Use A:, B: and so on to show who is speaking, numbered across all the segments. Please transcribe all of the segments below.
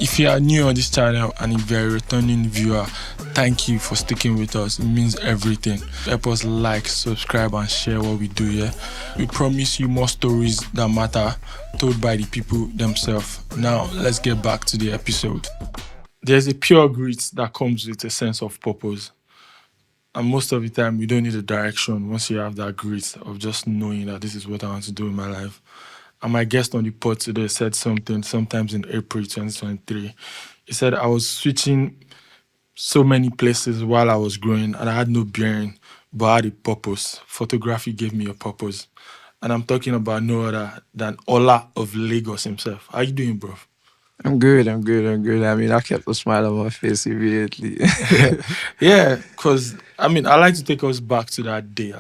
A: If you are new on this channel and if you're a returning viewer, thank you for sticking with us. It means everything. Help us like, subscribe, and share what we do here. We promise you more stories that matter, told by the people themselves. Now, let's get back to the episode. There's a pure grit that comes with a sense of purpose. And most of the time, you don't need a direction once you have that grit of just knowing that this is what I want to do in my life. And my guest on the pod today said something sometimes in April 2023. He said, I was switching so many places while I was growing and I had no bearing, but I had a purpose. Photography gave me a purpose. And I'm talking about no other than Ola of Lagos himself. How you doing, bro?
B: I'm good. I mean, I kept a smile on my face immediately.
A: Yeah, because I like to take us back to that day.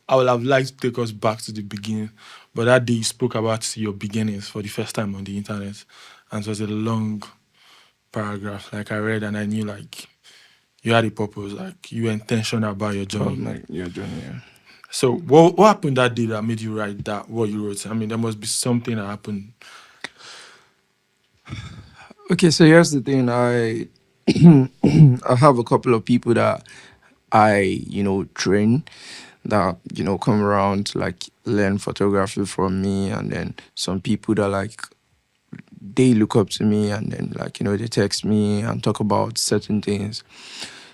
A: I would have liked to take us back to the beginning, but that day you spoke about your beginnings for the first time on the internet, and it was a long paragraph. Like I read and I knew like you had a purpose, like you were intentional about your
B: Oh,
A: journey.
B: like your journey, yeah.
A: So what happened that day that made you write that what you wrote? I mean, there must be something that happened.
B: Okay, so here's the thing. I I have a couple of people that I, train that, come around to like learn photography from me, and then some people that like they look up to me and then like, they text me and talk about certain things.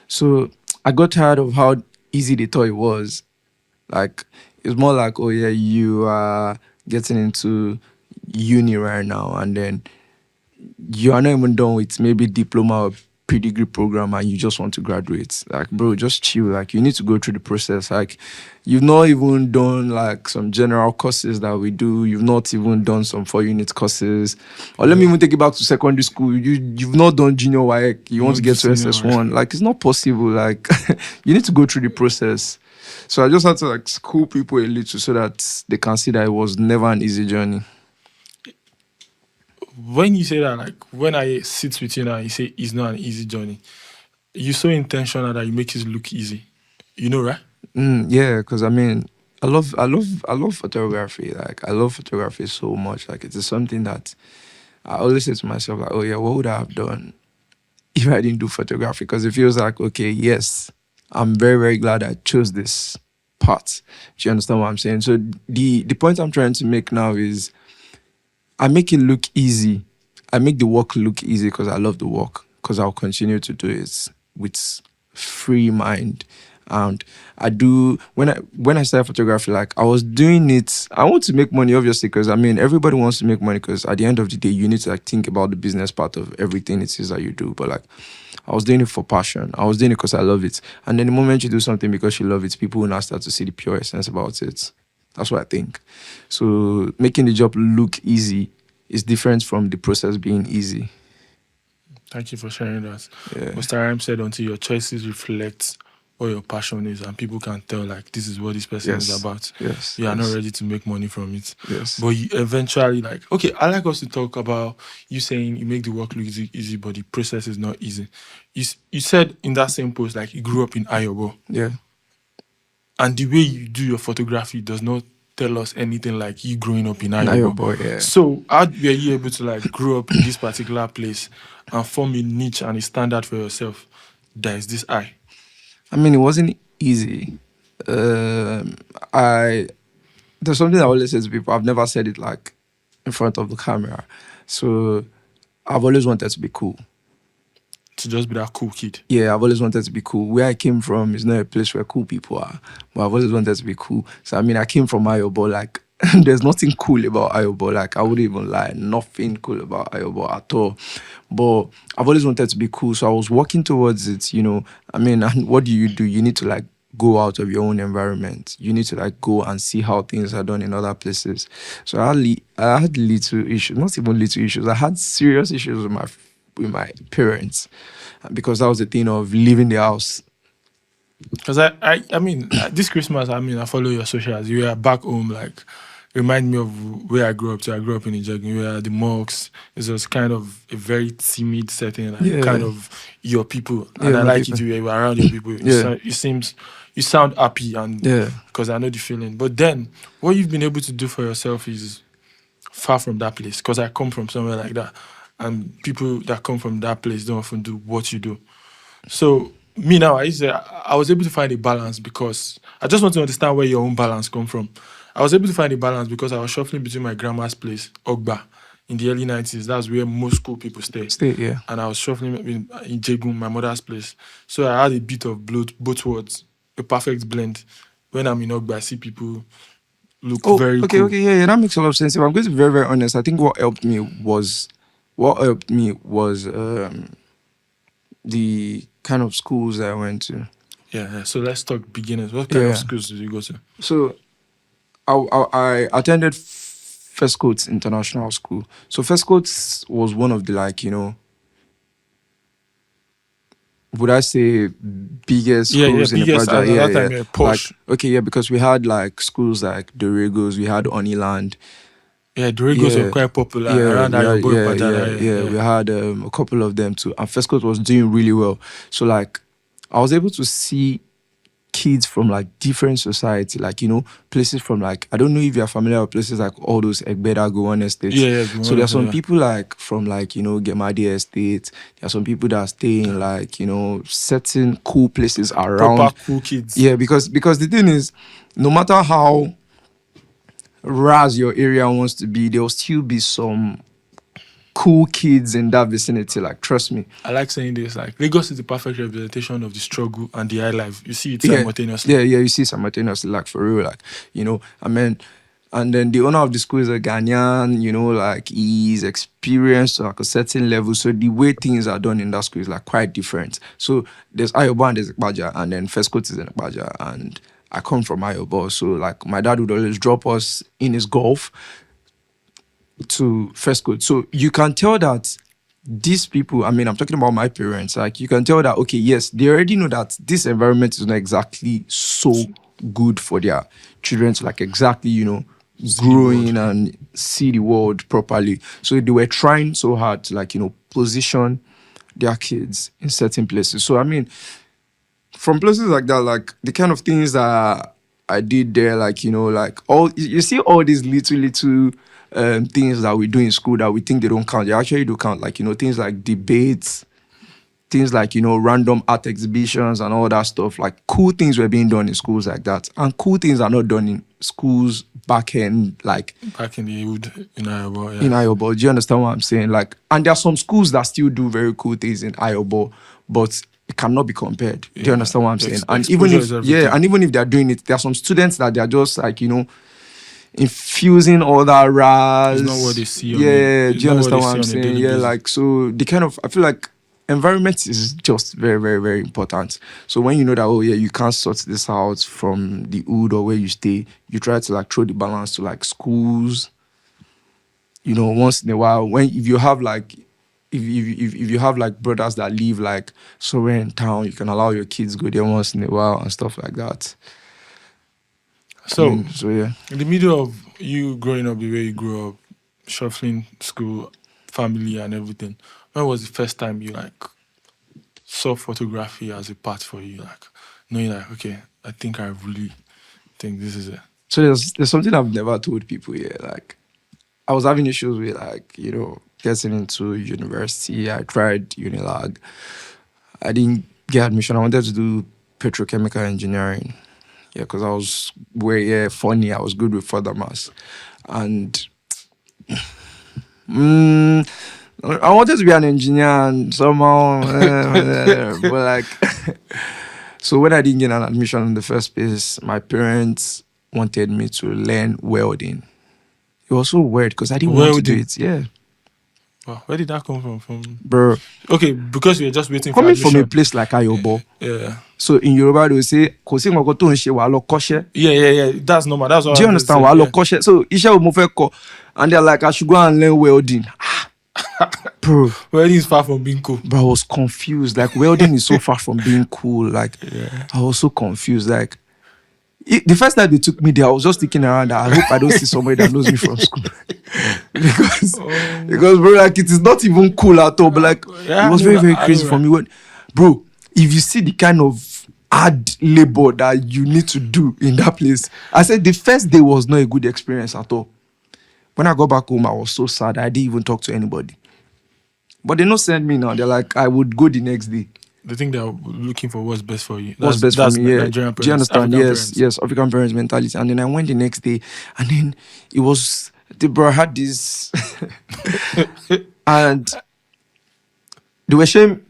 B: So I got tired of how easy they thought it was. Like it's more like, oh yeah, you are getting into uni right now, and then you are not even done with maybe diploma or pre-degree program, and you just want to graduate. Like, bro, just chill. Like, you need to go through the process. Like, you've not even done like some general courses that we do. You've not even done some 4 unit courses. Or let me even take it back to secondary school. You've not done junior YEC. You want to get to SS1. Like, it's not possible. Like, you need to go through the process. So I just had to like school people a little so that they can see that it was never an easy journey.
A: When you say that, like when I sit with you now, you say it's not an easy journey. You're so intentional that you make it look easy. You know, right?
B: Yeah, because I mean, I love photography. Like, I love photography so much. Like, it is something that I always say to myself, like, oh yeah, what would I have done if I didn't do photography? Because it feels like, okay, yes, I'm very, very glad I chose this path. Do you understand what I'm saying? So the point I'm trying to make now is I make it look easy. I make the work look easy because I love the work. Because I'll continue to do it with free mind. And I do when I started photography, like I was doing it. I want to make money, obviously, because I mean everybody wants to make money. Because at the end of the day, you need to like think about the business part of everything it is that you do. But like, I was doing it for passion. I was doing it because I love it. And then the moment you do something because you love it, people will now start to see the pure essence about it. That's what I think. So making the job look easy is different from the process being easy.
A: Thank you for sharing that.
B: Yeah.
A: Mr. Rhyme said until your choices reflect what your passion is and people can tell like this is what this person is
B: Yes.
A: about.
B: Yes.
A: You are not
B: Yes.
A: ready to make money from it.
B: Yes.
A: But you eventually like, okay, I like us to talk about you saying you make the work look easy, but the process is not easy. You said in that same post, like you grew up in Ayobo.
B: Yeah.
A: And the way you do your photography does not tell us anything like you growing up in
B: Now your
A: Ayobo.
B: boy, yeah.
A: So how were you able to like grow up in this particular place and form a niche and a standard for yourself? That is this eye.
B: I mean, it wasn't easy. I There's something I always say to people. I've never said it like in front of the camera. So I've always wanted to be cool.
A: To just be that cool kid.
B: Yeah, I've always wanted to be cool. Where I came from is not a place where cool people are, but I've always wanted to be cool. So I mean, I came from Ayobo. Like, there's nothing cool about Ayobo. Like, I wouldn't even lie, nothing cool about Ayobo at all. But I've always wanted to be cool, so I was working towards it. I mean, and what do? You need to like go out of your own environment. You need to like go and see how things are done in other places. So I had little issues, not even little issues. I had serious issues with my parents, because that was the thing of leaving the house.
A: Because I mean, this Christmas, I follow your socials. You are back home, like, remind me of where I grew up. So I grew up in Ijogun, where the mosques. It was kind of a very timid setting, like
B: Yeah.
A: kind of your people.
B: Yeah,
A: And I
B: my
A: like
B: people.
A: it. You were around your people.
B: Yeah.
A: You sound happy, and
B: Yeah.
A: because I know the feeling. But then, what you've been able to do for yourself is far from that place. Because I come from somewhere like that. and people that come from that place don't often do what you do. So me now, I was able to find a balance because I just want to understand where your own balance come from. I was able to find a balance because I was shuffling between my grandma's place, Ogba, in the early 90s. That's where most school people stay.
B: Stay, yeah.
A: And I was shuffling in Jegun, my mother's place. So I had a bit of both worlds, a perfect blend. When I'm in Ogba, I see people look
B: Oh,
A: very
B: okay,
A: cool.
B: okay, yeah, that makes a lot of sense. If I'm going to be very, very honest, I think what helped me was the kind of schools that I went to.
A: Yeah. So let's talk beginners. What kind
B: Yeah.
A: of schools did you go to?
B: So I attended First Coats International School. So First Coats was one of the, like, would I say biggest schools in
A: biggest.
B: Ibadan?
A: At that time, posh.
B: Like, okay, yeah, because we had like schools like Dorigos, we had Oniland.
A: Yeah, Dorigos were quite popular around Ayobo.
B: We had a couple of them too. And First Coat was doing really well. So like, I was able to see kids from like different society, like, places from like, I don't know if you're familiar with places like all those Egbeda Gowon estates. So there's some people like from like, Gemadi estate. There's some people that stay in like, certain cool places around.
A: Proper cool kids.
B: Yeah, because the thing is, no matter how ras your area wants to be, there'll still be some cool kids in that vicinity. Like, trust me.
A: I like saying this. Like, Lagos is the perfect representation of the struggle and the high life. You see it simultaneously.
B: Yeah, you see simultaneously. Like, for real. Like, I mean, and then the owner of the school is a Ghanaian. Like, he's experienced to like a certain level. So the way things are done in that school is like quite different. So there's Ayobo and there's Ikpaja, and then First Coat is in Ikpaja, and I come from Ayobo. So like, my dad would always drop us in his Golf to First Coat. So you can tell that these people, I mean, I'm talking about my parents, like, you can tell that, okay, yes, they already know that this environment is not exactly so good for their children to like exactly, growing and see the world properly. So they were trying so hard to like, position their kids in certain places. So I mean, from places like that, like the kind of things that I did there, like, like all, you see all these little things that we do in school that we think they don't count. They actually do count, like, things like debates, things like, random art exhibitions and all that stuff. Like, cool things were being done in schools like that. And cool things are not done in schools back in, like...
A: Back in the hood, in Ayobo, yeah.
B: In Ayobo. Do you understand what I'm saying? Like, and there are some schools that still do very cool things in Ayobo, but it cannot be compared. Do you understand what I'm saying? And even if they're doing it, there are some students that they're just like, infusing all that ras.
A: It's not what they see.
B: Yeah, do you understand what I'm saying? Yeah, like, so the kind of, I feel like environment is just very, very, very important. So when you know that, oh yeah, you can't sort this out from the hood or where you stay, you try to like throw the balance to like schools. Once in a while, if you have like brothers that live like somewhere in town, you can allow your kids go there once in a while and stuff like that.
A: So
B: yeah.
A: In the middle of you growing up the way you grew up, shuffling school, family and everything, when was the first time you like saw photography as a part for you? Like, knowing like, okay, I think I really think this is it.
B: So there's something I've never told people here. Like, I was having issues with like, getting into university. I tried Unilag. I didn't get admission. I wanted to do petrochemical engineering. Yeah, because I was funny. I was good with further maths. And I wanted to be an engineer and somehow, but like, so when I didn't get an admission in the first place, my parents wanted me to learn welding. It was so weird because I didn't want to do it. Yeah.
A: Wow, where did that come from?
B: Bro.
A: Okay, because you're just waiting
B: coming
A: for admission.
B: From a place like Ayobo.
A: Yeah.
B: So in Yoruba, they will say,
A: yeah. That's normal. That's what
B: do you understand? Yeah. So, and they're like, I should go and learn welding. Bro.
A: Welding is far from being cool.
B: Bro, I was confused. Like, welding is so far from being cool. Like, I was so confused. Like, the first time they took me there, I was just thinking around that I hope I don't see somebody that knows me from school. because bro, like, it is not even cool at all. But like, it was very, very crazy for me. Bro, if you see the kind of hard labor that you need to do in that place, I said the first day was not a good experience at all. When I got back home, I was so sad. I didn't even talk to anybody. But they not send me now. They're like, I would go the next day.
A: The thing they're looking for what's best for you.
B: What's best for me? Yeah.
A: Nigerian
B: Do you
A: parents,
B: understand?
A: African
B: Yes,
A: parents.
B: yes. African parents mentality. And then I went the next day, and then it was the bro had this, and they were shame.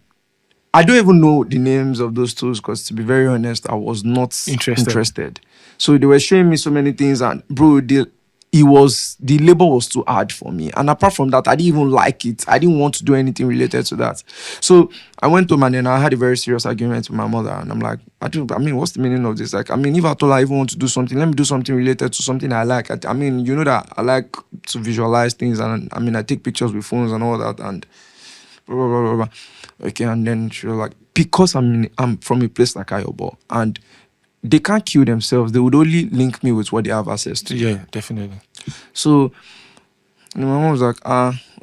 B: I don't even know the names of those tools because, to be very honest, I was not interested. So they were showing me so many things, and bro, the labor was too hard for me. And apart from that, I didn't even like it. I didn't want to do anything related to that. So I went home and then I had a very serious argument with my mother. And I'm like, what's the meaning of this? Like, if I told her I even want to do something, let me do something related to something I like. You know that I like to visualize things, and I take pictures with phones and all that, and blah, blah, blah, blah, blah. Okay, and then she was like, because I'm from a place like Ayobo, and they can't kill themselves. They would only link me with what they have access to.
A: Yeah, definitely.
B: So my mom was like,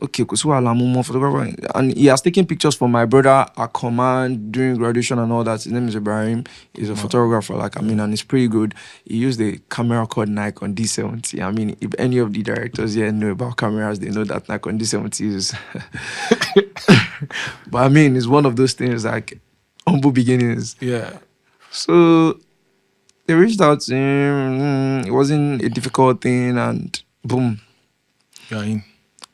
B: okay, because I'm more photographer. And he has taken pictures for my brother at command during graduation and all that. His name is Ibrahim. He's a photographer, and he's pretty good. He used a camera called Nikon D70. If any of the directors here know about cameras, they know that Nikon D70 is. But it's one of those things like humble beginnings.
A: Yeah.
B: So they reached out to him. It wasn't a difficult thing, and boom.
A: You're in.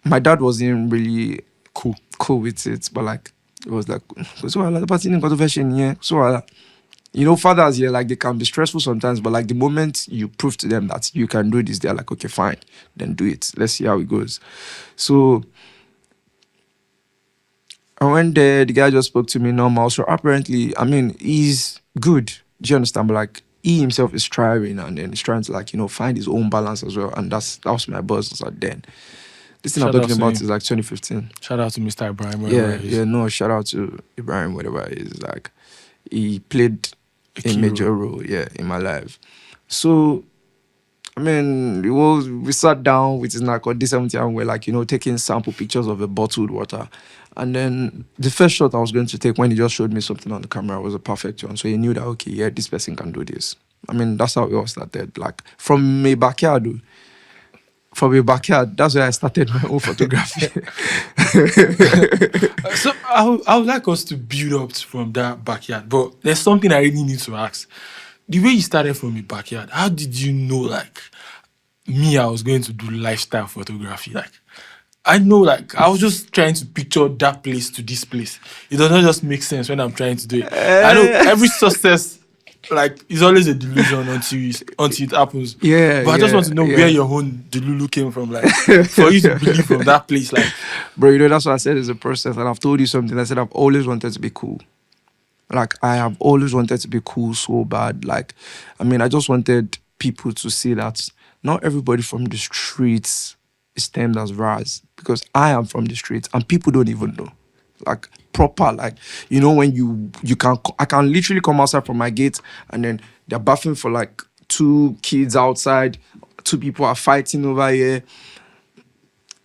B: My dad wasn't really
A: Cool
B: with it, but it was like, the party got version here. Fathers here, they can be stressful sometimes, but the moment you prove to them that you can do this, they're like, okay, fine, then do it. Let's see how it goes. So I went there, the guy just spoke to me normal. So apparently, he's good. Do you understand? But he himself is striving, and then he's trying to find his own balance as well. And that was my boss. So then this thing I'm talking about is 2015.
A: Shout out to Mr. Ibrahim.
B: Shout out to Ibrahim, whatever it is. He played a major role, in my life. So we sat down with his Nikon D70 and we're taking sample pictures of a bottled water. And then the first shot I was going to take when he just showed me something on the camera was a perfect one. So he knew that, okay, yeah, this person can do this. That's how it all started. From a backyard, that's where I started my own photography.
A: So I would like us to build up from that backyard. But there's something I really need to ask. The way you started from a backyard, how did you know, I was going to do lifestyle photography? I know, I was just trying to picture that place to this place. It does not just make sense when I'm trying to do it. I know every success, it's always a delusion until it happens.
B: Yeah.
A: But I just want to know where your own delulu came from, for you to believe from that place,
B: Bro, that's what I said is a process, and I've told you something. I said I've always wanted to be cool. I have always wanted to be cool so bad. I just wanted people to see that not everybody from the streets is termed as Raz, because I am from the streets and people don't even know. Proper, when I can literally come outside from my gate and then they're bathing for two kids outside, two people are fighting over here.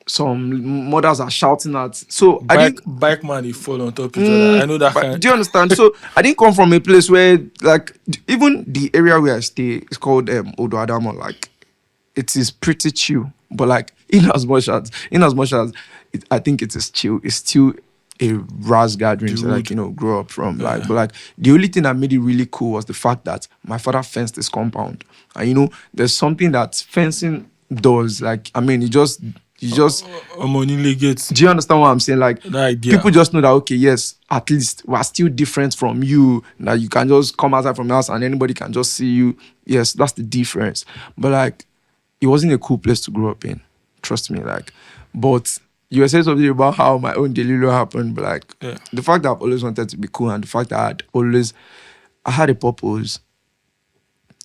B: Some mothers are shouting at. So
A: bike man, they fall on top of each other. I know that kind.
B: Do you understand? So I didn't come from a place where even the area where I stay is called Odo Adamo. It is pretty chill, but in as much as I think it is chill, it's still a Raz gathering to grow up from. But the only thing that made it really cool was the fact that my father fenced this compound, and there's something that fencing does. You just do you understand what I'm saying? People just know that, okay, yes, at least we're still different from you. That you can just come outside from the house and anybody can just see you. Yes, that's the difference. But it wasn't a cool place to grow up in. Trust me. But you were saying something about how my own delulu happened. But the fact that I've always wanted to be cool, and the fact that I had a purpose.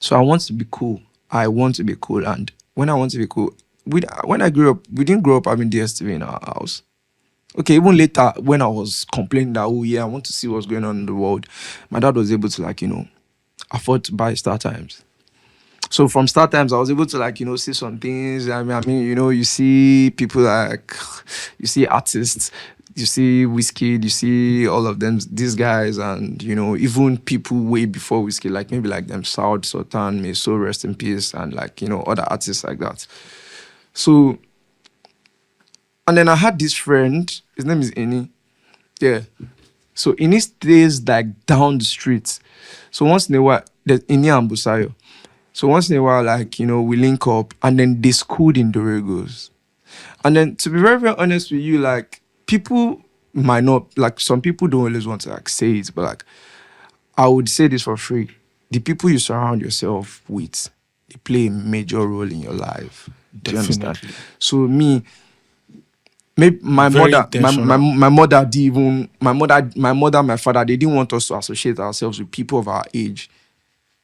B: So I want to be cool. I want to be cool, and when I want to be cool. When I grew up, we didn't grow up having DSTV in our house. Okay, even later, when I was complaining that, oh yeah, I want to see what's going on in the world, my dad was able to afford to buy Star Times. So from Star Times, I was able to see some things. You see people you see artists, you see Whiskey, you see all of them, these guys, and even people way before Whiskey, maybe them Saud Sultan, may so rest in peace, and other artists like that. So And then I had this friend, his name is Ini. Yeah. So Ini stays like down the street. So once in a while, there's Ini and Busayo. So once in a while, like, we link up and then they schooled in Doragos. And then to be very, very honest with you, like, people might not, like, some people don't always want to like say it, but like, I would say this for free. The people you surround yourself with, they play a major role in your life. Do you understand?
A: Definitely.
B: So me, maybe my
A: Very
B: mother,
A: intentional.
B: my mother didn't even, my father, they didn't want us to associate ourselves with people of our age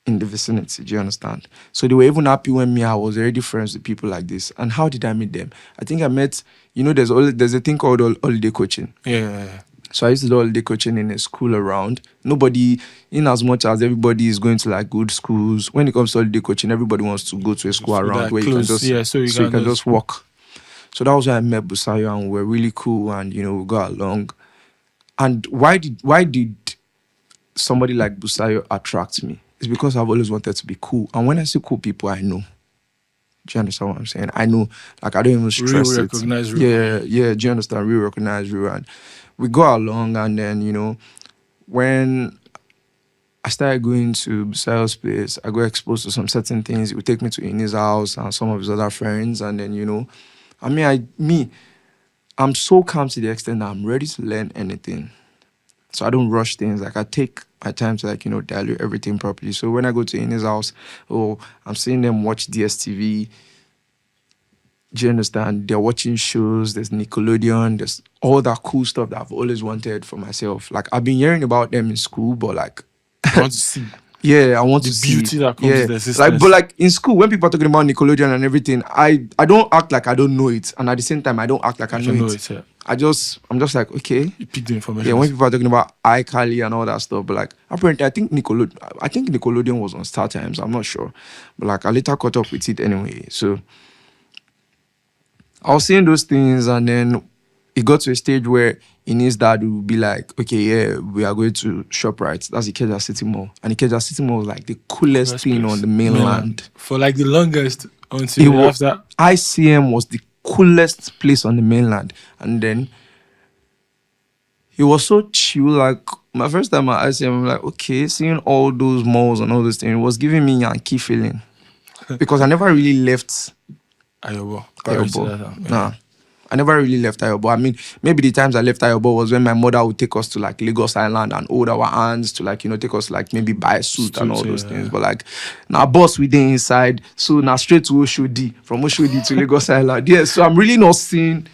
B: in the vicinity. Do you understand? So they were even happy when I was already friends with people like this. And how did I meet them? I think I met, there's a thing called holiday coaching.
A: Yeah.
B: So I used to do holiday coaching in a school around. Nobody, in as much as everybody is going to like good schools, when it comes to holiday coaching, everybody wants to go to a school around
A: That
B: where
A: close,
B: you can
A: so you
B: you can
A: just
B: just walk. So that was where I met Busayo, and we were really cool, and we got along. And why did somebody like Busayo attract me? It's because I've always wanted to be cool. And when I see cool people, I know. Do you understand what I'm saying? I know, like, I don't even stress
A: real
B: it.
A: recognize real.
B: Yeah. Do you understand? Real recognize real. And we go along, and then, when I started going to Busayo's place, I got exposed to some certain things. He would take me to Ini's house and some of his other friends. And then, I'm so calm to the extent that I'm ready to learn anything. So I don't rush things. Like, I take my time to, like, dilute everything properly. So when I go to Ini's house, I'm seeing them watch DSTV. Do you understand? They're watching shows. There's Nickelodeon. There's all that cool stuff that I've always wanted for myself. Like, I've been hearing about them in school, but like,
A: I want to see
B: yeah, I want
A: the
B: to see.
A: beauty that comes with existence.
B: Like, but like in school, when people are talking about Nickelodeon and everything, I don't act like I don't know it, and at the same time, I don't act like I know it.
A: Yeah.
B: I'm just like, okay.
A: You pick the information.
B: Yeah, when people are talking about iCarly and all that stuff, but like, apparently, I think Nickelodeon was on Star Times. I'm not sure, but like, I later caught up with it anyway. So I was seeing those things, and then it got to a stage where Ini's dad would be like, okay, yeah, we are going to ShopRite. That's Ikeja City Mall. And Ikeja City Mall was like the coolest thing
A: place
B: on the mainland.
A: for like the longest until after.
B: ICM was the coolest place on the mainland. And then it was so chill. Like, my first time at ICM, I'm like, okay, seeing all those malls and all those things, it was giving me a Yankee feeling. Because I never really left
A: Ayobo.
B: Nah. I never really left Ayobo. I mean, maybe the times I left Ayobo was when my mother would take us to like Lagos Island and hold our hands to like, take us like maybe buy a suit and all those things. But like, now boss we did inside. So now straight to Oshodi, from Oshodi to Lagos Island. Yeah, so I'm really not seeing.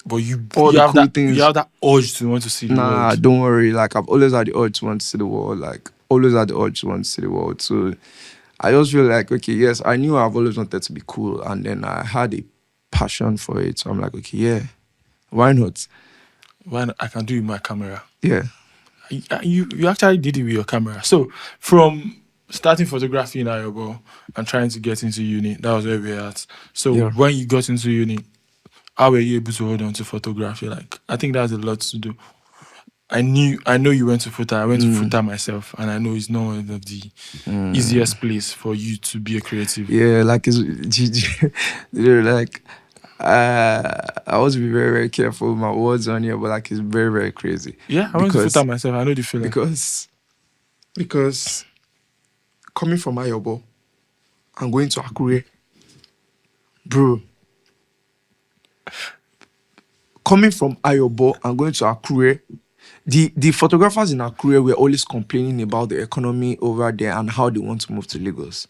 A: But you
B: have cool things.
A: You have that urge to want to see the world.
B: Don't worry. Like, I've always had the urge to want to see the world. Like, always had the urge to want to see the world. So I just feel like, okay, yes, I knew I've always wanted to be cool. And then I had a passion for it. So I'm like, okay, yeah, why not?
A: Why not? I can do it with my camera.
B: Yeah.
A: You actually did it with your camera. So from starting photography in Ayobo and trying to get into uni, that was where we're at. So when you got into uni, how were you able to hold on to photography? Like, I think that's a lot to do. I know you went to FUTA. I went to FUTA myself, and I know it's not one of the easiest place for you to be a creative.
B: Yeah, like it's like I was be very, very careful with my words on here, but like it's very, very crazy.
A: Yeah, I went to FUTA myself. I know the feeling.
B: Because coming from Ayobo and going to Akure, bro. Coming from Ayobo and going to Akure, the photographers in Akure were always complaining about the economy over there and how they want to move to Lagos.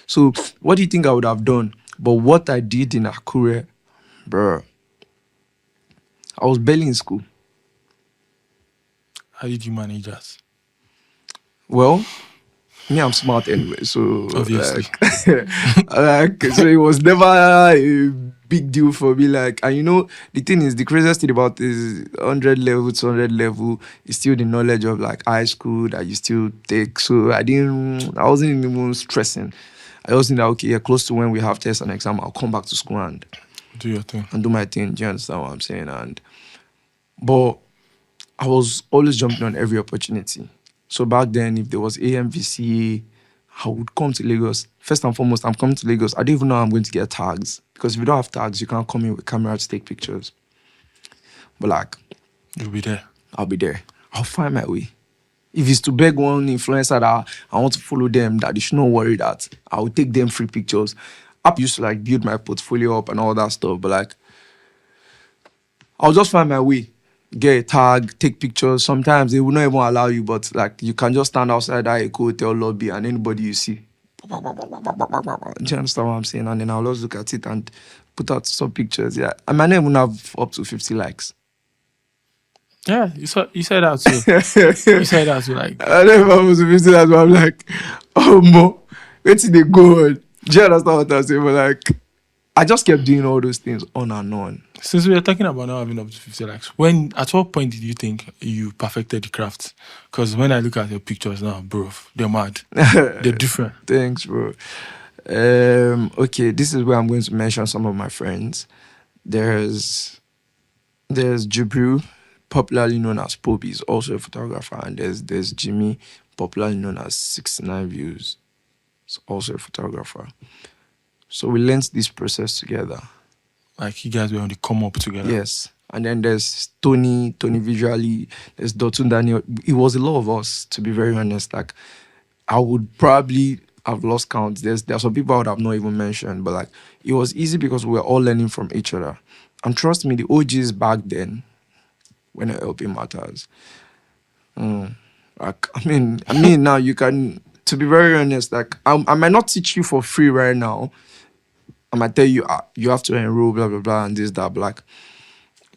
B: So what do you think I would have done? But what I did in Akure, bro, I was barely in school.
A: How did you manage that?
B: Well, me, I'm smart anyway, so
A: obviously,
B: so it was never a big deal for me. Like, and the thing is, the craziest thing about this 100 level, 200 level is still the knowledge of like high school that you still take. So I wasn't even stressing. I was thinking that, okay, yeah, close to when we have tests and exam, I'll come back to school and
A: do your thing
B: and do my thing. Do you understand what I'm saying? But I was always jumping on every opportunity. So back then, if there was AMVC I would come to Lagos. First and foremost, I'm coming to Lagos. I don't even know how I'm going to get tags. Because if you don't have tags, you can't come in with camera to take pictures. But like,
A: You'll be there.
B: I'll be there. I'll find my way. If it's to beg one influencer that I want to follow them, that they should not worry that I will take them free pictures. I used to like build my portfolio up and all that stuff. But like, I'll just find my way. Get a tag, take pictures. Sometimes they will not even allow you, but like you can just stand outside that Akure hotel lobby and anybody you see. Do you understand what I'm saying? And then I'll just look at it and put out some pictures. Yeah. I might not even have up to 50 likes.
A: Yeah, you said that too. You said that too, like.
B: I don't know if I was 50, that's why I'm like, oh, mo, where did they go on? Do you understand what I'm saying? But like, I just kept doing all those things on and on.
A: Since we are talking about now having up to 50 likes, at what point did you think you perfected the craft? Because when I look at your pictures now, bro, they're mad. They're different.
B: Thanks, bro. Okay, this is where I'm going to mention some of my friends. There's Jibril, popularly known as Pope, is also a photographer, and there's Jimmy, popularly known as 69 Views, is also a photographer. So we learned this process together.
A: Like you guys were on the come up together.
B: Yes. And then there's Tony visually, there's Dotun Daniel. It was a lot of us, to be very honest. Like, I would probably have lost count. There are some people I would have not even mentioned, but like, it was easy because we were all learning from each other. And trust me, the OGs back then, when helping matters. Like, I mean, now you can, to be very honest, like, I might not teach you for free right now. I might tell you, you have to enroll, blah, blah, blah, and this, that. But like,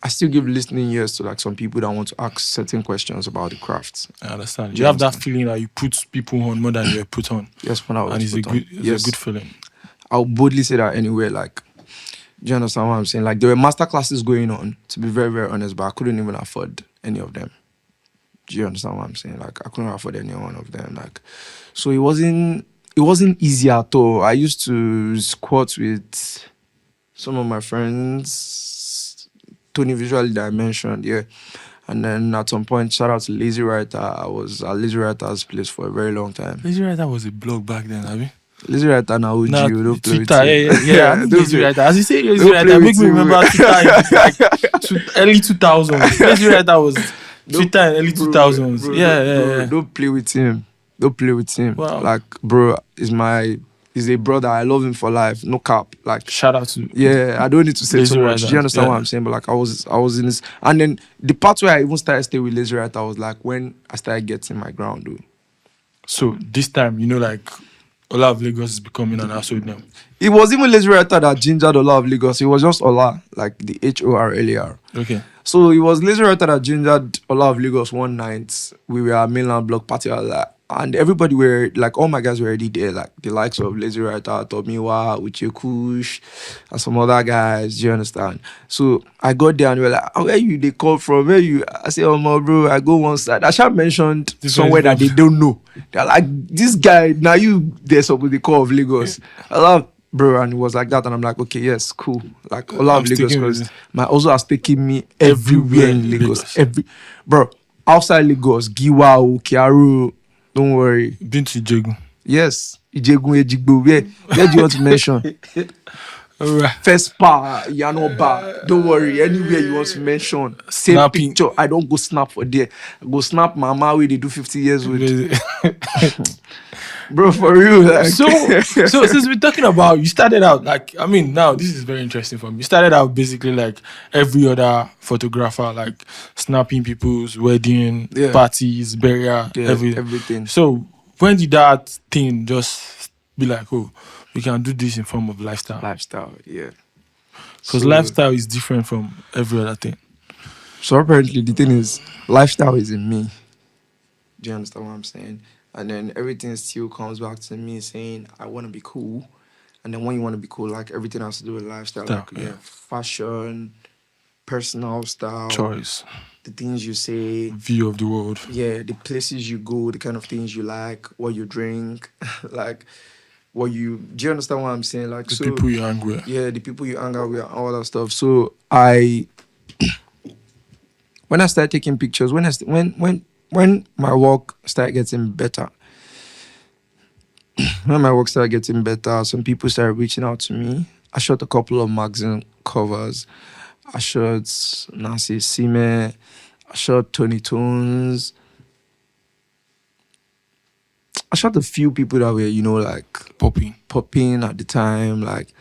B: I still give listening ears to like some people that want to ask certain questions about the crafts.
A: I understand. You have that feeling that you put people on more than you were put on.
B: Yes, when I was
A: and it's a good feeling.
B: I'll boldly say that anyway. Like, do you understand what I'm saying? Like, there were master classes going on, to be very, very honest, but I couldn't even afford any of them. Do you understand what I'm saying? Like, I couldn't afford any one of them. Like, so it wasn't easy at all. I used to squat with some of my friends, Tony visually that I mentioned, yeah. And then at some point, shout out to Lazy Writer. I was at Lazy Writer's place for a very long time.
A: Lazy Writer was a blog back then, have you?
B: Lazy Writer now OG,
A: Nah,
B: you don't play with
A: Twitter, yeah. I know Lazy Writer. As you say, Lazy Writer, make me remember Twitter in early 2000s. Lazy Writer was Twitter in early 2000s.
B: Bro,
A: Yeah.
B: Don't play with him. Don't play with him.
A: Wow.
B: Like, bro, he's a brother. I love him for life. No cap. Like,
A: shout out to
B: I don't need to say
A: Lazy
B: too much.
A: Writer.
B: Do you understand what I'm saying? But like, I was in this, and then the part where I even started staying with Lazy Writer was like when I started getting my ground, dude.
A: So this time, like, Ola of Lagos is becoming an household name.
B: It was even Lazy Writer that gingered Ola of Lagos. It was just Ola, like the HORLAR.
A: Okay.
B: So it was Lazy Writer that gingered Ola of Lagos one night. We were at mainland block party, and everybody were like, all my guys were already there, like the likes of Lazy Writer, Tomiwa, Uche Kush, and some other guys. Do you understand? So I got there and we were like, where you they call from? Where you? I said, oh my bro, I go one side. I should mentioned somewhere that they don't know. They're like, this guy, now you they're supposed to call of Lagos. I love. Bro, and it was like that, and I'm like, okay, yes, cool. Like, a lot of Lagos, because my also has taken me everywhere in Lagos. Bro, outside Lagos, Giwa, Kiaru, don't worry.
A: Been to Ijegun.
B: Yes, Ijegun, Ejigbo. Where do you want to mention?
A: Alright.
B: First bar, Yanoba. Don't worry, anywhere you want to mention. Same
A: Snapping.
B: picture. I don't go snap for there. I go snap Mama where they do 50 years with. Bro, for real. Like.
A: So since we're talking about, you started out like, now this is very interesting for me. You started out basically like every other photographer, like snapping people's wedding, parties, burial,
B: everything.
A: So when did that thing just be like, oh, we can do this in form of lifestyle?
B: Lifestyle, yeah.
A: Because lifestyle is different from every other thing.
B: So apparently the thing is, lifestyle is in me. Do you understand what I'm saying? And then everything still comes back to me saying, I want to be cool. And then when you want to be cool, like everything has to do with lifestyle. Fashion, personal style.
A: Choice.
B: The things you say.
A: View of the world.
B: Yeah, the places you go, the kind of things you like, what you drink, like do you understand what I'm saying? Like
A: the people you hang with.
B: Yeah, the people you hang out with, all that stuff. So when I started taking pictures, when my work started getting better, when my work started getting better, some people started reaching out to me. I shot a couple of magazine covers. I shot Nancy Sime. I shot Tony Tones. I shot a few people that were, like popping at the time. Like,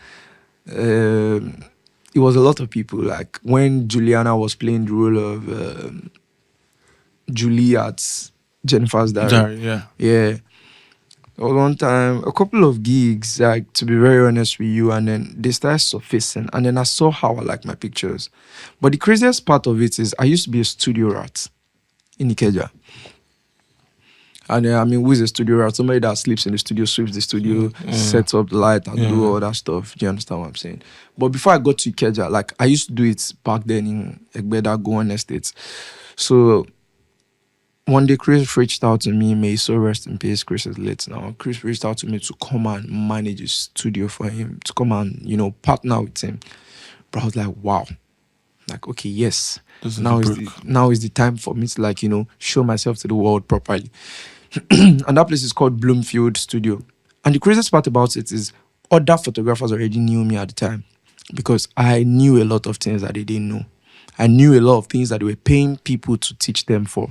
B: it was a lot of people. Like when Juliana was playing the role of Julie at Jennifer's Diary.
A: Yeah.
B: Yeah. There was one time, a couple of gigs, like to be very honest with you, and then they started surfacing, and then I saw how I like my pictures. But the craziest part of it is I used to be a studio rat in Ikeja. And who is a studio rat? Somebody that sleeps in the studio, sweeps the studio, sets up the light and do all that stuff. Do you understand what I'm saying? But before I got to Ikeja, like I used to do it back then in Egbeda, Gowan Estates. So one day Chris reached out to me, may he so rest in peace, Chris is late now. Chris reached out to me to come and manage a studio for him, to come and, partner with him. But I was like, wow. Like, okay, yes. Now is the time for me to show myself to the world properly. And that place is called Bloomfield Studio. And the craziest part about it is other photographers already knew me at the time because I knew a lot of things that they didn't know. I knew a lot of things that they were paying people to teach them for.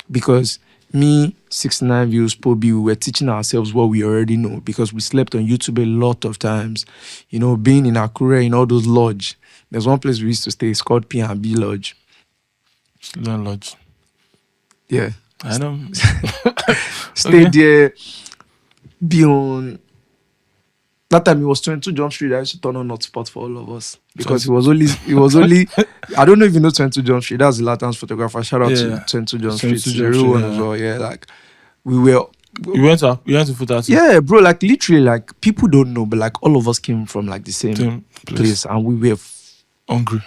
B: Because me, 69 Views, Pobi, we were teaching ourselves what we already know because we slept on YouTube a lot of times. Being in Akure, in all those lodge. There's one place we used to stay, it's called P&B Lodge.
A: Lodge.
B: Yeah.
A: I know.
B: Stay there, be on. That time it was 22 Jump Street. I used to turn on hotspot for all of us because it was only. I don't know if you know 22 Jump Street. That's the Latins photographer. Shout out to 22 Jump Street. It's the real one as well. Yeah, like we were.
A: You went to FUTA too?
B: Yeah, bro. Like literally, like people don't know, but like all of us came from like the same place, and we were
A: hungry.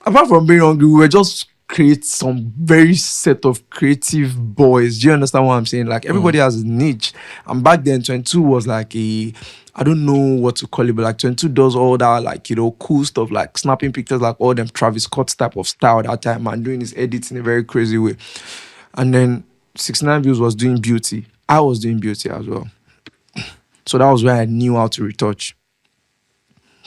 B: Apart from being hungry, we were just create some very set of creative boys. Do you understand what I'm saying? Like everybody has a niche. And back then 22 was like I don't know what to call it, but like 22 does all that like, cool stuff, like snapping pictures, like all them Travis Scott type of style that time and doing his edits in a very crazy way. And then 69 Views was doing beauty. I was doing beauty as well. So that was where I knew how to retouch.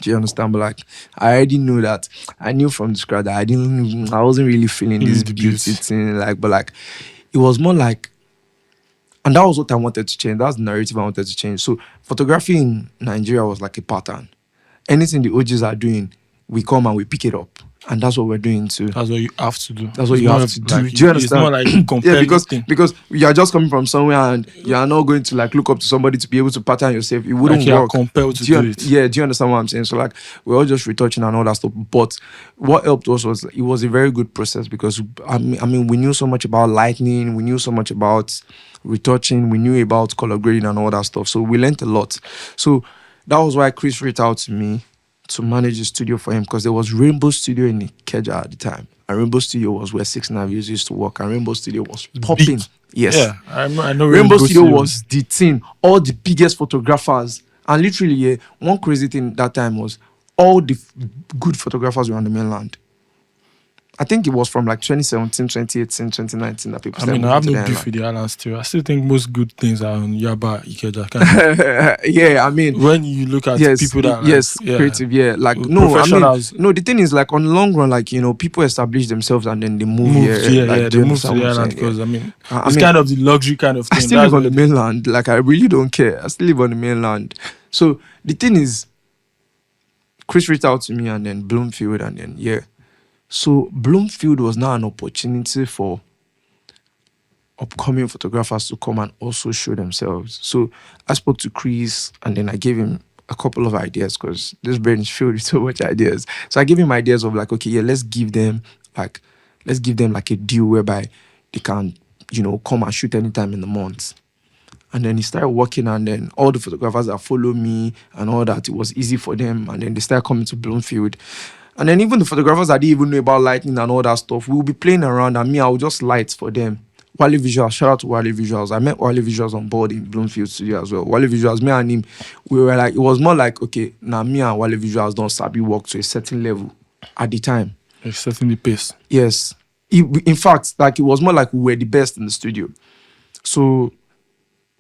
B: Do you understand? But like, I already knew that. I knew from the scratch that I wasn't really feeling this beauty thing. Like, but like, it was more like, and that was what I wanted to change. That's the narrative I wanted to change. So photography in Nigeria was like a pattern. Anything the OGs are doing, we come and we pick it up. And that's what we're doing too.
A: That's what you have to do.
B: That's what you have to do.
A: Like,
B: do you understand?
A: It's more like comparing
B: because you are just coming from somewhere and you are not going to like look up to somebody to be able to pattern yourself. It wouldn't
A: like
B: work.
A: Compelled to do it.
B: Yeah, do you understand what I'm saying? So like we're all just retouching and all that stuff. But what helped us was it was a very good process because I mean we knew so much about lighting, we knew so much about retouching, we knew about color grading and all that stuff. So we learned a lot. So that was why Chris reached out to me to manage the studio for him because there was Rainbow Studio in Ikeja at the time. And Rainbow Studio was where 69 Views used to work. And Rainbow Studio was popping.
A: Big.
B: Yes.
A: Yeah, I know
B: Rainbow Studio was the thing. All the biggest photographers. And literally, one crazy thing that time was all the good photographers were on the mainland. I think it was from like 2017, 2018, 2019 that people started.
A: I have no beef with the islands too. I still think most good things are on Yaba, Ikeja.
B: Yeah, I mean,
A: when you look at people that
B: creative, like the thing is like on the long run, like people establish themselves and then they move here.
A: They move to the island because it's kind of the luxury kind of thing.
B: I still live on the mainland. Like I really don't care. I still live on the mainland. So the thing is, Chris reached out to me and then Bloomfield and then So Bloomfield was now an opportunity for upcoming photographers to come and also show themselves. So I spoke to Chris and then I gave him a couple of ideas because this brain is filled with so much ideas. So I gave him ideas of like, okay, let's give them like a deal whereby they can, come and shoot anytime in the month. And then he started working and then all the photographers that follow me and all that, it was easy for them. And then they started coming to Bloomfield. And then even the photographers that didn't even know about lighting and all that stuff, we will be playing around and me, I will just light for them. Wale Visuals, shout out to Wale Visuals. I met Wale Visuals on board in Bloomfield Studio as well. Wale Visuals, me and him, we were like, it was more like, okay, now me and Wale Visuals don't sabi work to a certain level at the time.
A: Setting the pace.
B: Yes. In fact, like it was more like we were the best in the studio. So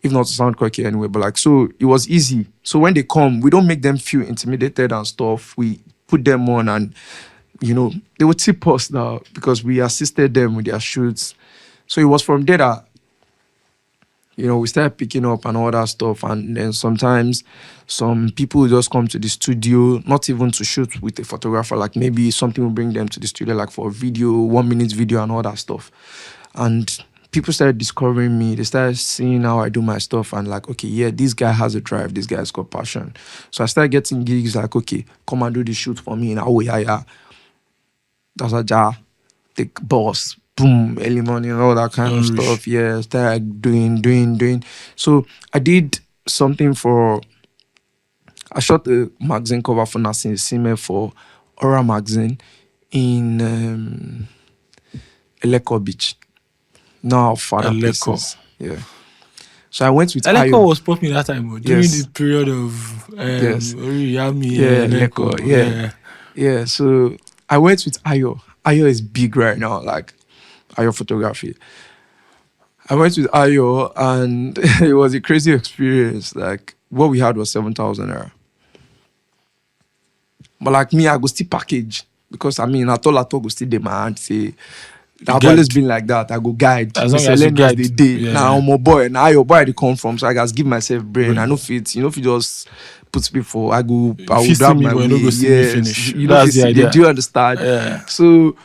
B: if not to sound cocky anyway, but like, so it was easy. So when they come, we don't make them feel intimidated and stuff. We put them on, and they would tip us now because we assisted them with their shoots. So it was from there that we started picking up and all that stuff. And then sometimes some people will just come to the studio, not even to shoot with a photographer, like maybe something will bring them to the studio, like for a video, 1 minute video and all that stuff. And people started discovering me. They started seeing how I do my stuff and like, okay, yeah, this guy has a drive. This guy's got passion. So I started getting gigs like, okay, come and do the shoot for me. And oh, yeah. That's a jar. The boss. Boom, early morning, all that kind of stuff. Yeah, started doing. So I did something I shot a magazine cover for Nassim Sime for Aura magazine in Eleko Beach. Now farther places. Yeah. So I went with
A: Eleko
B: Ayo.
A: was popping that time during the period of
B: Eleko. Yeah. So I went with Ayo. Ayo is big right now, like Ayo photography. I went with Ayo and it was a crazy experience. Like what we had was 7,000 naira. But like me, I go still package because I go still dey my hand say I've always been like that. I go guide.
A: As long as you guide.
B: The day. Now I'm a boy. Now your boy they come from. So I guys give myself brain. I know if it, if you just put before I will grab my way.
A: Finish.
B: That's the idea. Do you understand?
A: Yeah.
B: So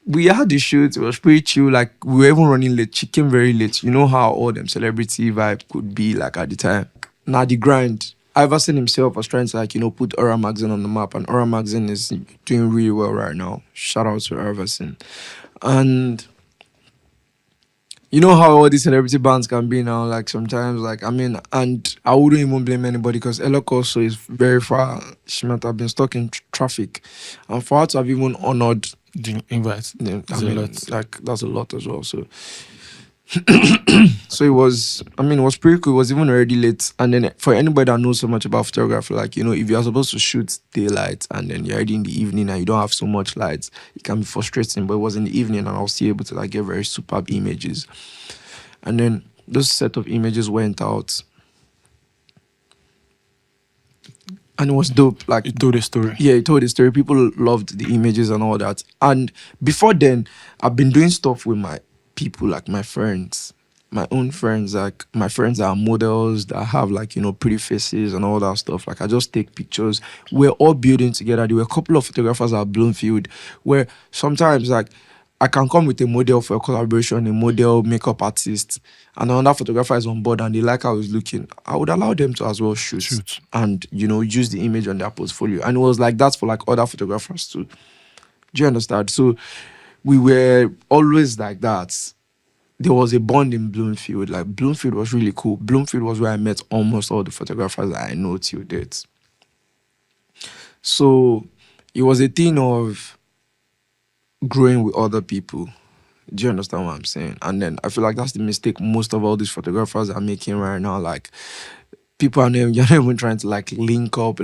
B: we had the shoot. It was pretty chill. Like we were even running late. She came very late. You know how all them celebrity vibe could be like at the time. Now the grind. Iverson himself was trying to put Aura magazine on the map, and Aura magazine is doing really well right now. Shout out to Iverson. And you know how all these celebrity bands can be now, like sometimes, and I wouldn't even blame anybody because Elok also is very far. She might have been stuck in traffic. And for her to have even honored
A: the invite,
B: that's a lot as well. So so it was pretty cool. It was even already late. And then for anybody that knows so much about photography, if you're supposed to shoot daylight and then you're already in the evening and you don't have so much lights, it can be frustrating. But it was in the evening and I was still able to get very superb images. And then those set of images went out. And it was dope. Like
A: it told a story.
B: Yeah, it told a story. People loved the images and all that. And before then, I've been doing stuff with my people, like my friends, my own friends, like my friends that are models that have pretty faces and all that stuff. Like I just take pictures. We're all building together. There were a couple of photographers at Bloomfield where sometimes I can come with a model for a collaboration, a model, makeup artist, and another photographer is on board and they like how he's looking. I would allow them to as well shoot. And use the image on their portfolio. And it was like that for other photographers too. Do you understand? So we were always like that. There was a bond in Bloomfield. Like Bloomfield was really cool. Bloomfield was where I met almost all the photographers that I know till date. So it was a thing of growing with other people. Do you understand what I'm saying? And then I feel like that's the mistake most of all these photographers are making right now. Like people you're not even trying to link up,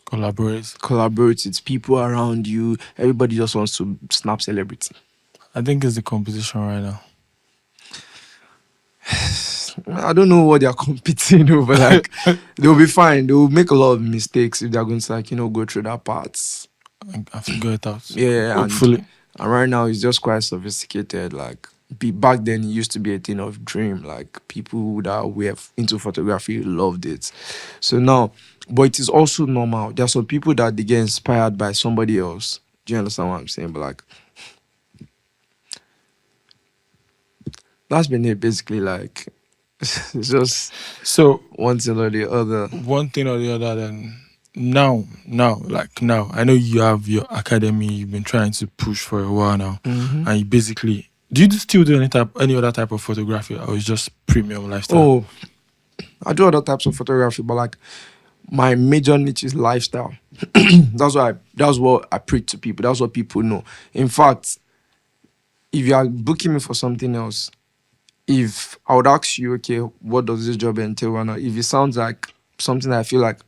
B: collaborate. It's people around you. Everybody just wants to snap celebrity.
A: I think it's the composition right now.
B: I don't know what they're competing over. They'll be fine. They'll make a lot of mistakes if they're going to go through that part.
A: I figure it out.
B: Yeah,
A: hopefully.
B: And right now it's just quite sophisticated. Back then it used to be a thing of dream. Like people that were into photography loved it. So now, but it is also normal. There are some people that they get inspired by somebody else. Do you understand what I'm saying? But that's been it basically. It's just
A: so
B: one thing or the other.
A: Then now, I know you have your academy you've been trying to push for a while now.
B: Mm-hmm.
A: And you basically, do you still do any other type of photography, or it's just premium lifestyle?
B: Oh, I do other types of photography, but my major niche is lifestyle. That's what I preach to people. That's what people know. In fact, if you are booking me for something else, if I would ask you, okay, what does this job entail? Or not? If it sounds like something that I feel like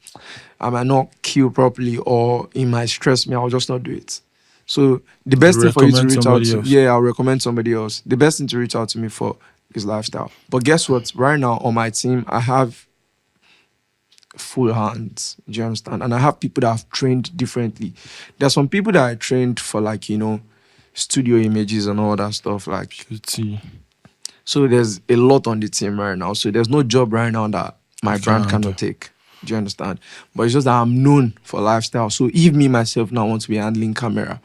B: I might not kill properly or it might stress me, I'll just not do it. So the best thing for you to reach out to, I'll recommend somebody else. The best thing to reach out to me for is lifestyle. But guess what? Right now on my team, I have full hands. Do you understand? And I have people that have trained differently. There's some people that I trained for, like, studio images and all that stuff. Like,
A: Beauty.
B: so there's a lot on the team right now. So there's no job right now that my
A: You
B: brand
A: can't.
B: cannot take. Do you understand? But it's just that I'm known for lifestyle. So if me myself now want to be handling camera,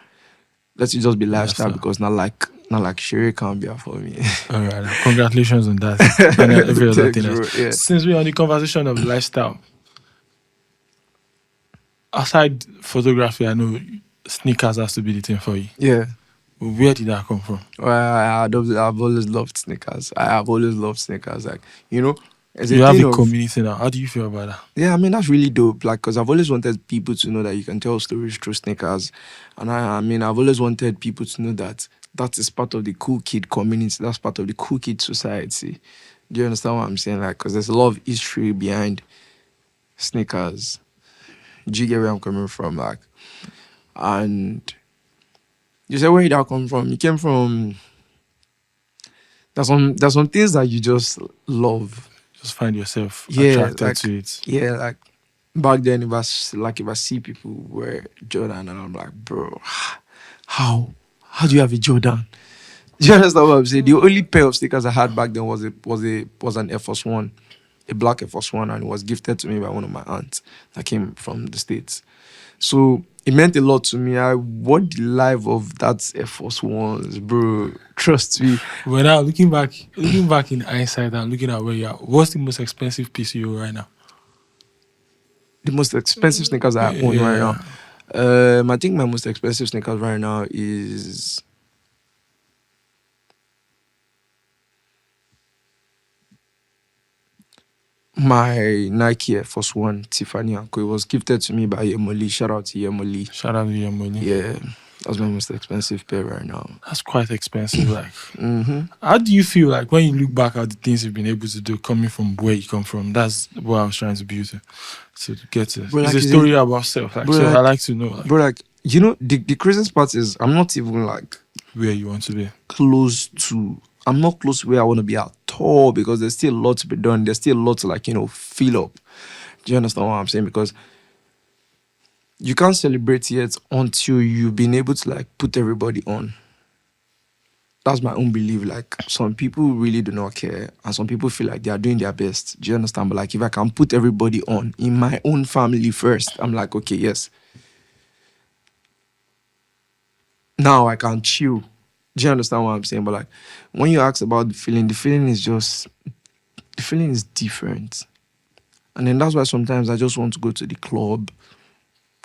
B: let it just be lifestyle,
A: Lifestyle.
B: because not like Sherry can be for me.
A: All right. Congratulations on that. And every other
B: Thanks,
A: thing
B: bro.
A: else.
B: Yeah.
A: Since we're on the conversation of lifestyle, aside photography, I know sneakers has to be the thing for you.
B: Yeah.
A: Where did that come from?
B: Well, I've always loved sneakers. I have always loved sneakers. Like, it's a
A: You have
B: thing
A: a
B: of,
A: community now. How do you feel about that?
B: yeah, I mean, that's really dope. Like, because I've always wanted people to know that you can tell stories through sneakers. And I mean, I've always wanted people to know that that is part of the cool kid community. That's part of the cool kid society. Do you understand what I'm saying? Like, because there's a lot of history behind sneakers. Do you get where I'm coming from? Like, and you say, where did that come from? It came from, there's some things that you just love.
A: Just find yourself
B: Yeah,
A: attracted
B: like,
A: to it.
B: yeah, like back then, if I see people wear Jordan, and I'm like, bro, how do you have a Jordan? Do you understand what I'm saying? The only pair of sneakers I had back then was an Air Force One, a black Air Force One, and it was gifted to me by one of my aunts that came from the States. So it meant a lot to me. I wore the life of that Air Force Ones, bro. Trust me.
A: Well, now looking back in hindsight and looking at where you are, what's the most expensive piece you own right now?
B: The most expensive sneakers I own right now. I think my most expensive sneakers right now is my Nike Air Force One Tiffany Akure. It was gifted to me by Yemoli. Shout out to Yemoli.
A: Shout out to your money.
B: Yeah, that's my most expensive pair right now.
A: That's quite expensive. Like,
B: Mm-hmm.
A: how do you feel like when you look back at the things you've been able to do coming from where you come from? That's what I was trying to build to get to.
B: Bro,
A: It's
B: like,
A: a story about self. Like,
B: bro,
A: so I
B: like-
A: like to know like,
B: Bro, like, the craziest part is I'm not even like
A: where you want to be.
B: I'm not close to where I want to be at all, because there's still a lot to be done. There's still a lot to, like, fill up. Do you understand what I'm saying? Because you can't celebrate yet until you've been able to, like, put everybody on. That's my own belief. Like, some people really do not care, and some people feel like they are doing their best. Do you understand? But, like, if I can put everybody on in my own family first, I'm like, okay, yes. Now I can chill. Do you understand what I'm saying? But, like, when you ask about the feeling is different. And then that's why sometimes I just want to go to the club,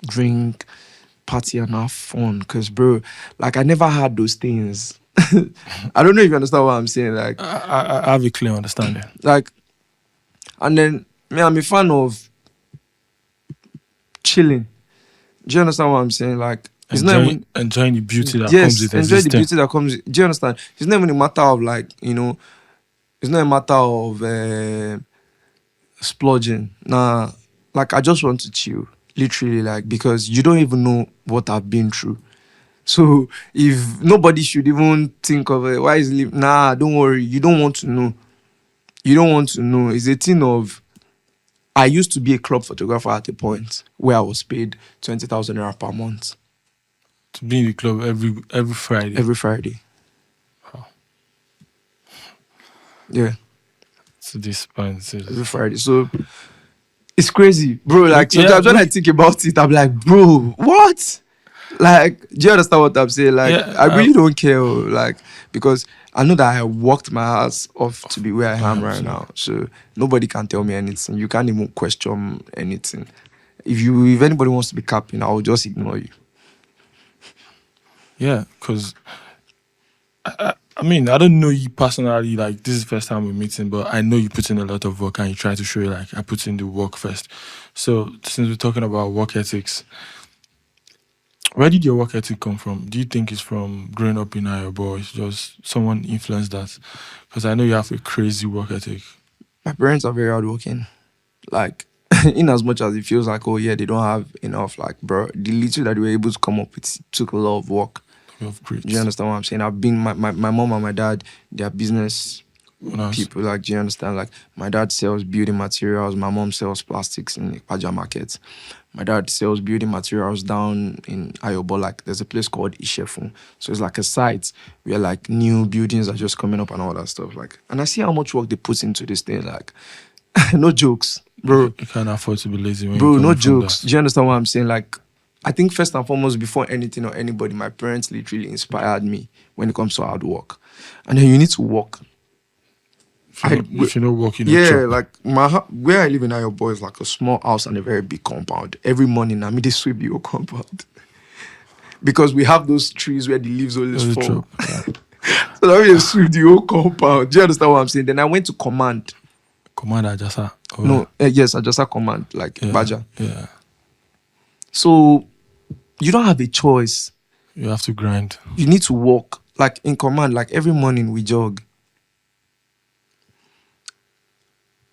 B: drink, party, and have fun. Because, bro, like, I never had those things. I don't know if you understand what I'm saying. Like,
A: I have a clear understanding.
B: And then, me, I'm a fan of chilling. Do you understand what I'm saying? Like, it's not even,
A: Enjoying the beauty that
B: yes,
A: comes with
B: enjoy
A: existing.
B: the beauty that comes. Do you understand? It's not even a matter of, like, it's not a matter of splurging. Nah, like, I just want to chill, literally, like, because you don't even know what I've been through. So if nobody should even think of it, why is it? Nah, don't worry. You don't want to know. You don't want to know. It's a thing of, I used to be a club photographer at a point where I was paid 20,000 naira per month.
A: To be in the club every Friday.
B: Every Friday.
A: Wow.
B: Yeah.
A: To this point.
B: Every Friday. So it's crazy, bro. Like,
A: Yeah,
B: sometimes when I think about it, I'm like, bro, what? Like, do you understand what I'm saying? Like,
A: Yeah,
B: I really don't care, like, because I know that I worked my ass off to be where I am right now. So nobody can tell me anything. You can't even question anything. If anybody wants to be capping, I'll just ignore you.
A: Yeah, because I mean, I don't know you personally. Like, this is the first time we're meeting, but I know you put in a lot of work and you try to show you, like, I put in the work first. So since we're talking about work ethics, where did your work ethic come from? Do you think it's from growing up in Ayobo, or it's just someone influenced that? Because I know you have a crazy work ethic.
B: My parents are very hardworking. Like, in as much as it feels like, oh yeah, they don't have enough, like, bro, the little that they were able to come up with took a lot of work.
A: You have great.
B: Do you understand what I'm saying? I've been, my mom and my dad, their business
A: Nice.
B: people. Like, do you understand? Like, my dad sells building materials. My mom sells plastics in the Paja market. My dad sells building materials down in Ayobo. Like, there's a place called Ishefun. So it's like a site where like new buildings are just coming up and all that stuff. Like, and I see how much work they put into this thing. Like, no jokes, bro.
A: You can't afford to be lazy when you're
B: Bro, no
A: coming from
B: jokes.
A: that.
B: Do you understand what I'm saying? Like, I think first and foremost, before anything or anybody, my parents literally inspired me when it comes to hard work. And then you need to work.
A: If you don't work, you don't
B: Yeah,
A: chop.
B: like where I live in Ayobo is like a small house and a very big compound. Every morning, I mean, they sweep the whole compound because we have those trees where the leaves always
A: You
B: fall.
A: chop. Yeah.
B: So that means sweep the whole compound. Do you understand what I'm saying? Then I went to command.
A: Commander Jasa. Oh,
B: No, yes, I just had command like
A: yeah.
B: Baja.
A: Yeah.
B: So you don't have a choice.
A: You have to grind.
B: You need to walk. Like in command, like every morning we jog.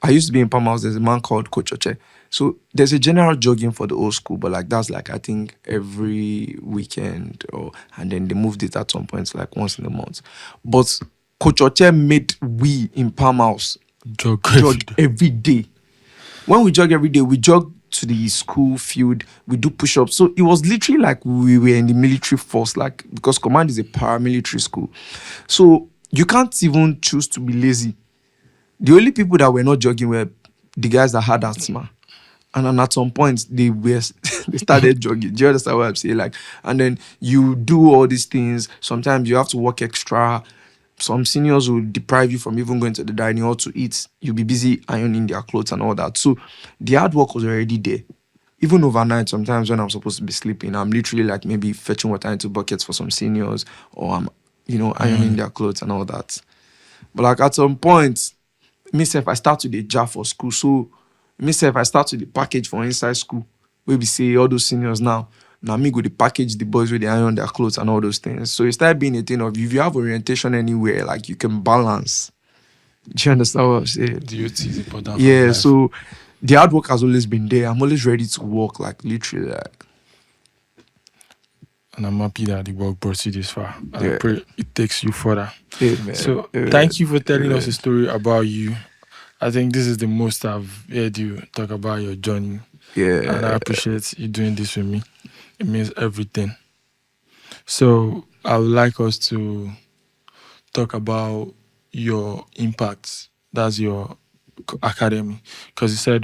B: I used to be in Palm House. There's a man called Coach Oche. So there's a general jogging for the old school, but like that's like I think every weekend and then they moved it at some point like once in a month. But Coach Oche made we in Palm House
A: Jog
B: every day. When we jog every day, we jog to the school field, we do push-ups. So it was literally like we were in the military force, like because command is a paramilitary school. So you can't even choose to be lazy. The only people that were not jogging were the guys that had asthma. And then at some point they started jogging. Do you understand what I'm saying? Like, and then you do all these things. Sometimes you have to work extra. Some seniors will deprive you from even going to the dining hall to eat. You'll be busy ironing their clothes and all that. So the hard work was already there. Even overnight, sometimes when I'm supposed to be sleeping, I'm literally like maybe fetching water into buckets for some seniors, or I'm, ironing their clothes and all that. But like at some point, myself, I start to the jar for school. So myself, I start to the package for inside school. Where we say all those seniors now me go the package the boys with the iron their clothes and all those things. So it started being a thing of if you have orientation anywhere, like you can balance. Do you understand what I'm saying?
A: Duty is important.
B: Yeah, so the hard work has always been there. I'm always ready to work, like literally. Like.
A: And I'm happy that the work brought you this far. And
B: Yeah.
A: I pray it takes you further.
B: Amen.
A: So
B: Amen.
A: thank you for telling us a story about you. I think this is the most I've heard you talk about your journey.
B: Yeah.
A: And I appreciate you doing this with me. It means everything. So I would like us to talk about your impact. That's your academy. Because you said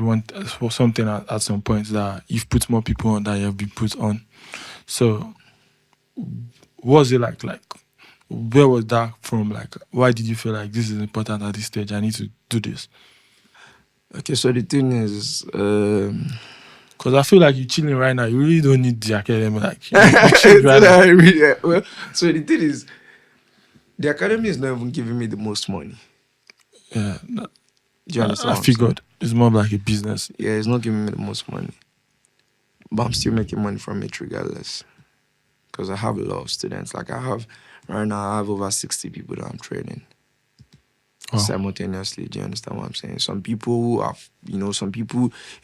A: something at some point that you've put more people on than you've been put on. So what was it like? Like, where was that from? Like, why did you feel like this is important at this stage? I need to do this.
B: Okay, so the thing is,
A: because I feel like you're chilling right now. You really don't need the academy. Like, you chill right now.
B: well, so the thing is, the academy is not even giving me the most money.
A: Yeah,
B: do you understand?
A: I figured it's more like a business.
B: Yeah, it's not giving me the most money, but I'm still making money from it regardless. Because I have a lot of students. Like right now, I have over 60 people that I'm training. Simultaneously. Do you understand what I'm saying? Some people have, a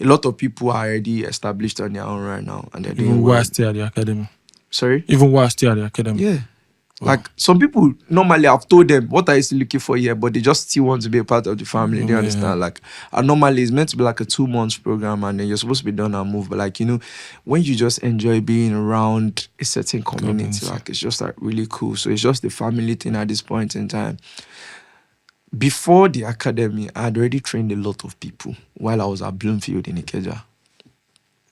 B: lot of people are already established on their own right now. And they're doing
A: while still at the academy.
B: Sorry?
A: Even while still at the academy.
B: Yeah. Like, some people, normally I've told them what are you still looking for here, but they just still want to be a part of the family. Do you understand? Like, and normally it's meant to be like a 2-month program and then you're supposed to be done and move. But like, when you just enjoy being around a certain community, like, it's just like really cool. So it's just the family thing at this point in time. Before the academy, I had already trained a lot of people while I was at Bloomfield in Ikeja.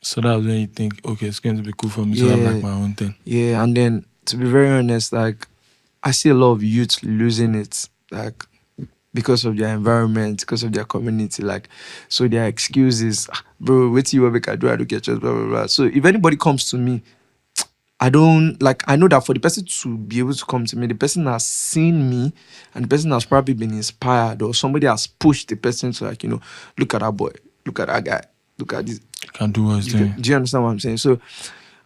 A: So that was when you think, okay, it's going to be cool for me to have like my own thing.
B: Yeah, and then to be very honest, like, I see a lot of youth losing it, like, because of their environment, because of their community, like, so their excuses, bro, wait till you make I do get just blah blah blah. So if anybody comes to me, I know that for the person to be able to come to me, the person has seen me and the person has probably been inspired, or somebody has pushed the person to, like, look at that boy, look at that guy, look at this.
A: Can do what he's doing.
B: Do you understand what I'm saying? So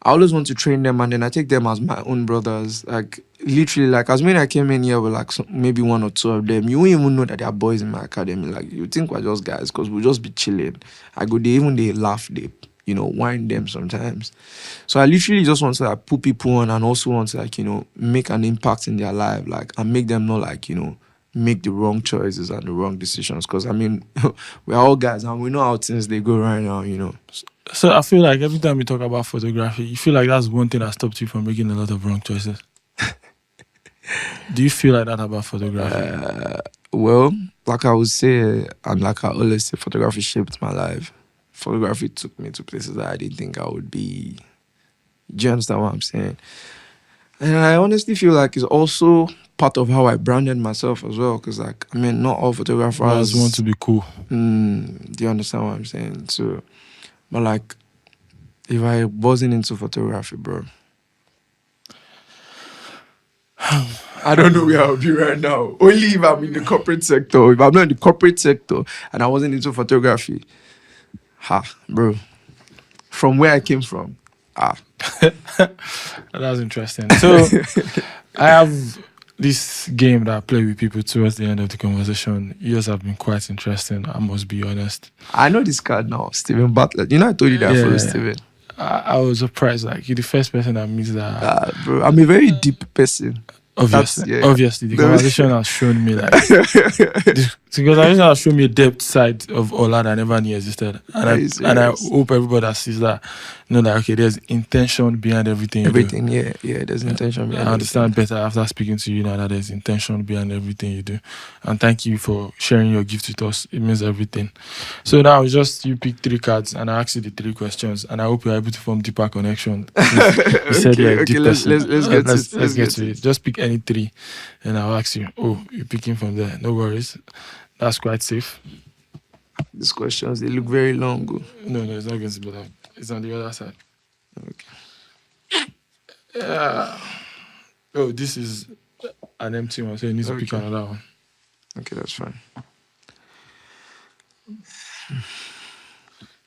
B: I always want to train them, and then I take them as my own brothers. Like, literally, like, as many I came in here with, like, maybe 1 or 2 of them, you won't even know that they are boys in my academy. Like, you think we're just guys because we'll just be chilling. They laugh, they whine them sometimes. So I literally just want to, like, put people on and also want to, like, make an impact in their life, like, and make them know, like, make the wrong choices and the wrong decisions. Because I mean, we're all guys and we know how things they go right now. You know.
A: So I feel like every time we talk about photography, you feel like that's one thing that stopped you from making a lot of wrong choices. Do you feel like that about photography?
B: Well, like I would say, and like I always say, photography shaped my life. Photography took me to places that I didn't think I would be. Do you understand what I'm saying? And I honestly feel like it's also part of how I branded myself as well. Because, like, I mean, not all
A: You
B: photographers
A: always want to be cool.
B: Do you understand what I'm saying? So, but like, if I wasn't into photography, bro, I don't know where I would be right now. Only if I'm in the corporate sector. If I'm not in the corporate sector and I wasn't into photography, bro, from where I came from,
A: That's interesting. So I have this game that I play with people towards the end of the conversation. Yours have been quite interesting, I must be honest.
B: I know this card now, Steven Butler. You know, I told you that I follow
A: Yeah.
B: Steven.
A: I was surprised. Like, you're the first person that meets that.
B: Bro, I'm a very deep person.
A: Obviously, the conversation has shown me like the conversation has shown me a depth side of Ola that I never knew existed, and I hope everybody that sees that know that okay, there's intention behind everything.
B: Everything, yeah, there's intention behind.
A: I understand better after speaking to you now that there's intention behind everything you do, and thank you for sharing your gift with us. It means everything. So now just you pick 3 cards, and I ask you the 3 questions, and I hope you're able to form deeper connection. You said you're a deep person. Let's get to it. Just pick any 3, and I'll ask you. Oh, you're picking from there. No worries. That's quite safe.
B: These questions, they look very long.
A: No, it's not going to be that. It's on the other side.
B: Okay.
A: Yeah. Oh, this is an empty one, so you need to pick another one.
B: Okay, that's fine.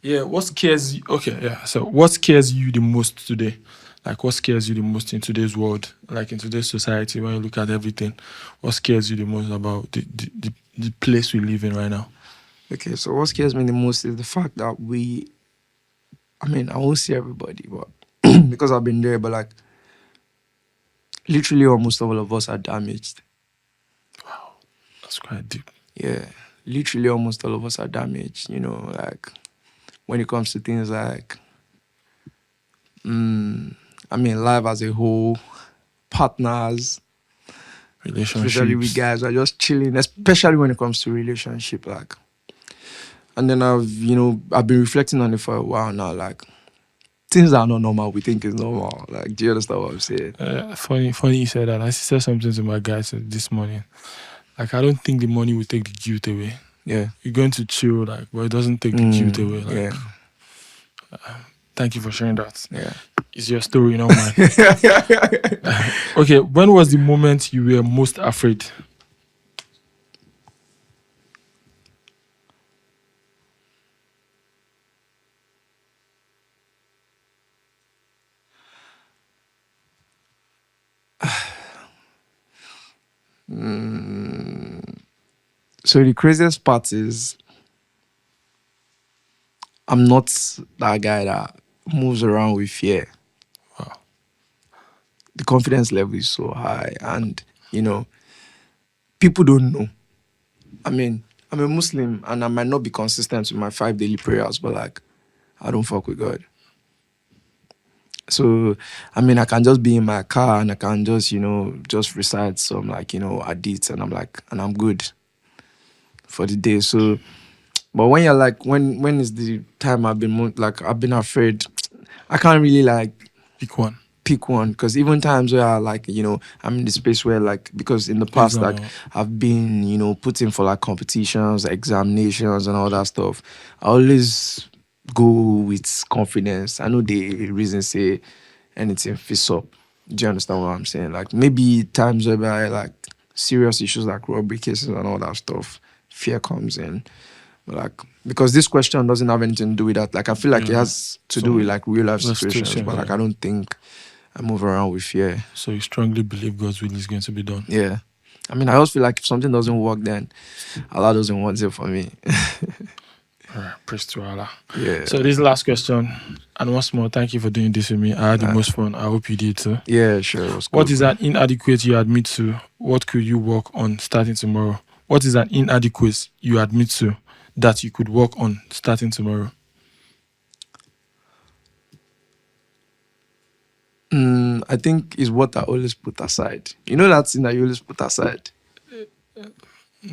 A: Yeah, what scares you? Okay, yeah. So, what scares you the most today? Like, what scares you the most in today's world? Like, in today's society, when you look at everything, what scares you the most about the place we live in right now?
B: Okay, so what scares me the most is the fact that I won't see everybody, but because I've been there, but like, literally almost all of us are damaged.
A: Wow, that's quite deep.
B: Yeah, literally almost all of us are damaged, you know, like, when it comes to things like, life as a whole, partners,
A: relationships,
B: especially we guys are just chilling, especially when it comes to relationship, like. And then I've been reflecting on it for a while now, like, things that are not normal, we think is normal. Like, do you understand what I'm saying?
A: Funny you said that. I said something to my guys this morning. Like, I don't think the money will take the guilt away.
B: Yeah.
A: You're going to chill, like, but it doesn't take the guilt away. Like,
B: yeah.
A: Thank you for sharing that.
B: Yeah.
A: It's your story, not mine. Okay, when was the moment you were most afraid?
B: So the craziest part is I'm not that guy that moves around with fear.
A: Wow.
B: The confidence level is so high, and people don't know. I mean, I'm a Muslim and I might not be consistent with my 5 daily prayers, but like, I don't fuck with God. So, I can just be in my car and I can just, just recite some hadiths and I'm good for the day. So, but when you're like, when is the time I've been afraid, I can't really pick one because even times where I'm in the space where because in the past I've been put in for competitions, examinations and all that stuff. I always go with confidence. I know the reason say anything fits up. Do you understand what I'm saying? Like maybe times where serious issues like robbery cases and all that stuff, fear comes in. But because this question doesn't have anything to do with that. I feel like it has to do with real life situations. But I don't think I move around with fear.
A: So you strongly believe God's will is going to be done?
B: Yeah. I also feel like if something doesn't work, then Allah doesn't want it for me.
A: All right, praise to Allah.
B: Yeah.
A: So this last question, and once more, thank you for doing this with me. I had the most fun. I hope you did too.
B: Yeah, sure. It was
A: What
B: good,
A: is
B: bro.
A: an inadequate you admit to? What could you work on starting tomorrow? What is an inadequate you admit to that you could work on starting tomorrow?
B: I think is what I always put aside. You know that thing that you always put aside?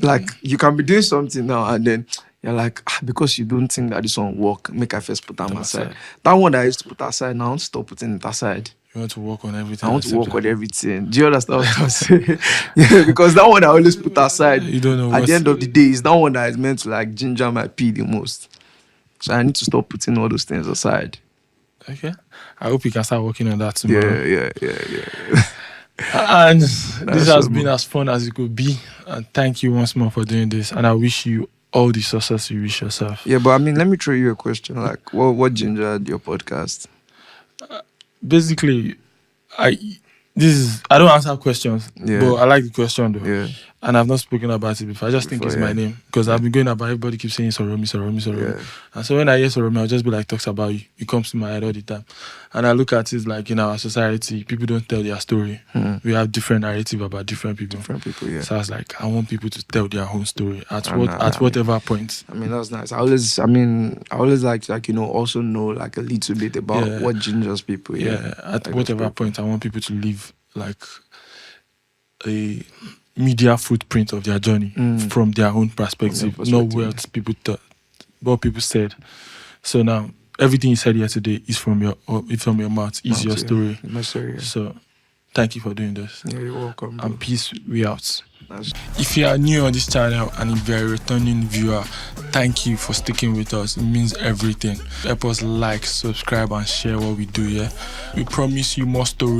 B: Like, you can be doing something now and then you're like, because you don't think that this one will work, make I first put them aside. That one that I used to put aside, now I want to stop putting it aside.
A: You want to work on everything.
B: I want to work on everything. Do you understand what I'm saying? Yeah, because that one I always put aside.
A: You don't know
B: At the end of the day, is that one that is meant to like ginger my pee the most. So I need to stop putting all those things aside.
A: Okay. I hope you can start working on that tomorrow.
B: Yeah.
A: And this has
B: so
A: been as fun as it could be. And thank you once more for doing this. And I wish you all the success you wish yourself.
B: Yeah, but I mean, let me throw you a question. Like, what gingered your podcast?
A: Basically, I don't answer questions,
B: Yeah.
A: but I like the question though.
B: Yeah.
A: And I've not spoken about it before. I just think it's my
B: yeah.
A: name because I've been going about, everybody keeps saying Soromi.
B: Yeah.
A: And so when I hear Soromi, I'll just be like, talks about you. It comes to my head all the time. And I look at it like in our society, people don't tell their story. We have different narrative about different people.
B: Yeah.
A: So I was like, I want people to tell their own story at
B: I
A: whatever point.
B: I mean, that's nice. I always like also know like a little bit about what gingers people.
A: Yeah. At whatever point, I want people to live like a media footprint of their journey from their own perspective, not what people said. So now everything you said here today is from your mouth, is your story. So thank you for doing this.
B: Yeah, you're welcome, bro.
A: And peace, we out.
B: That's
A: If you are new on this channel and if you are a returning viewer, thank you for sticking with us. It means everything. Help us like, subscribe, and share what we do here. We promise you more stories.